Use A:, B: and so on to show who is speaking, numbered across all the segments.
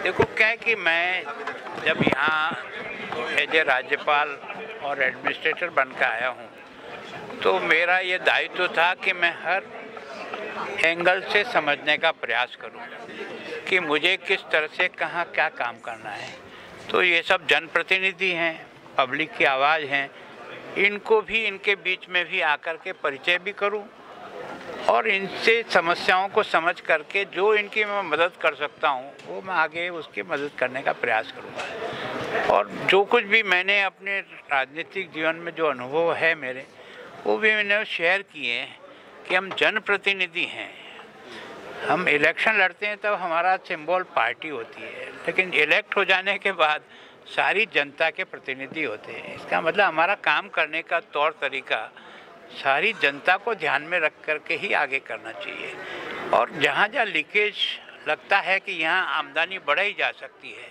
A: देखो क्या है कि मैं जब यहाँ एज ए राज्यपाल और एडमिनिस्ट्रेटर बन के आया हूँ तो मेरा ये दायित्व था कि मैं हर एंगल से समझने का प्रयास करूँ कि मुझे किस तरह से कहाँ क्या काम करना है। तो ये सब जनप्रतिनिधि हैं, पब्लिक की आवाज़ हैं, इनको भी इनके बीच में भी आकर के परिचय भी करूं और इनसे समस्याओं को समझ करके जो इनकी मैं मदद कर सकता हूं वो मैं आगे उसकी मदद करने का प्रयास करूंगा। और जो कुछ भी मैंने अपने राजनीतिक जीवन में जो अनुभव है मेरे, वो भी मैंने शेयर किए हैं कि हम जनप्रतिनिधि हैं। हम इलेक्शन लड़ते हैं तब हमारा सिंबल पार्टी होती है, लेकिन इलेक्ट हो जाने के बाद सारी जनता के प्रतिनिधि होते हैं। इसका मतलब हमारा काम करने का तौर तरीका सारी जनता को ध्यान में रख करके ही आगे करना चाहिए। और जहाँ जहाँ लीकेज लगता है कि यहाँ आमदनी बढ़ाई जा सकती है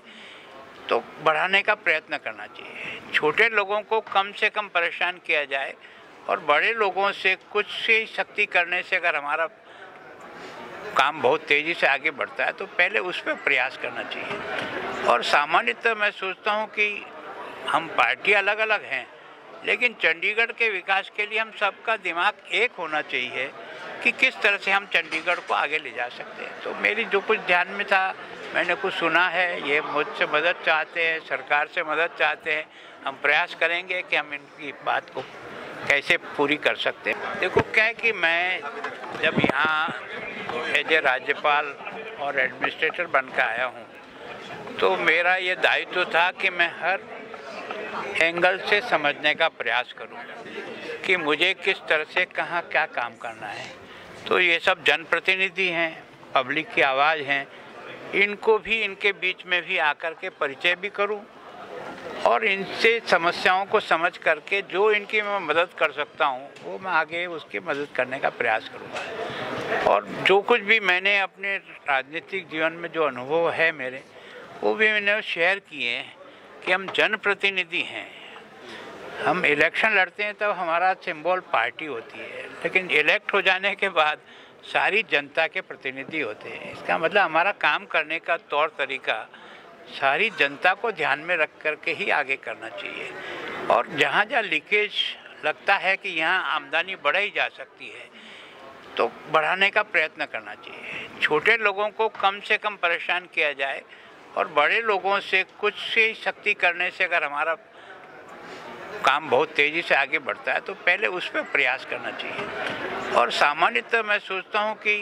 A: तो बढ़ाने का प्रयत्न करना चाहिए। छोटे लोगों को कम से कम परेशान किया जाए और बड़े लोगों से कुछ से शक्ति करने से अगर हमारा काम बहुत तेज़ी से आगे बढ़ता है तो पहले उस पर प्रयास करना चाहिए। और सामान्यतः मैं सोचता हूँ कि हम पार्टी अलग अलग हैं, लेकिन चंडीगढ़ के विकास के लिए हम सबका दिमाग एक होना चाहिए कि किस तरह से हम चंडीगढ़ को आगे ले जा सकते हैं। तो मेरी जो कुछ ध्यान में था, मैंने कुछ सुना है, ये मुझसे मदद चाहते हैं, सरकार से मदद चाहते हैं। हम प्रयास करेंगे कि हम इनकी बात को कैसे पूरी कर सकते हैं। देखो क्या है कि मैं जब यहाँ एज ए राज्यपाल और एडमिनिस्ट्रेटर बन के आया हूँ तो मेरा ये दायित्व था कि मैं हर एंगल से समझने का प्रयास करूं कि मुझे किस तरह से कहाँ क्या काम करना है। तो ये सब जनप्रतिनिधि हैं, पब्लिक की आवाज़ हैं, इनको भी इनके बीच में भी आकर के परिचय भी करूं और इनसे समस्याओं को समझ करके जो इनकी मैं मदद कर सकता हूं वो मैं आगे उसकी मदद करने का प्रयास करूंगा। और जो कुछ भी मैंने अपने राजनीतिक जीवन में जो अनुभव है मेरे, वो भी मैंने शेयर किए हैं कि हम जनप्रतिनिधि हैं। हम इलेक्शन लड़ते हैं तब हमारा सिंबल पार्टी होती है, लेकिन इलेक्ट हो जाने के बाद सारी जनता के प्रतिनिधि होते हैं। इसका मतलब हमारा काम करने का तौर तरीका सारी जनता को ध्यान में रख करके ही आगे करना चाहिए। और जहाँ जहाँ लीकेज लगता है कि यहाँ आमदनी बढ़ाई जा सकती है तो बढ़ाने का प्रयत्न करना चाहिए। छोटे लोगों को कम से कम परेशान किया जाए और बड़े लोगों से कुछ से शक्ति करने से अगर हमारा काम बहुत तेज़ी से आगे बढ़ता है तो पहले उस पर प्रयास करना चाहिए। और सामान्यतः मैं सोचता हूँ कि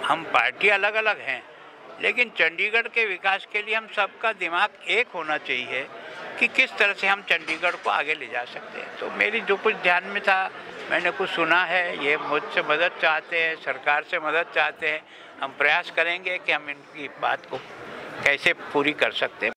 A: हम पार्टी अलग अलग हैं, लेकिन चंडीगढ़ के विकास के लिए हम सबका दिमाग एक होना चाहिए कि किस तरह से हम चंडीगढ़ को आगे ले जा सकते हैं। तो मेरी जो कुछ ध्यान में था, मैंने कुछ सुना है, ये मुझसे मदद चाहते हैं, सरकार से मदद चाहते हैं। हम प्रयास करेंगे कि हम इनकी बात को कैसे पूरी कर सकते हैं।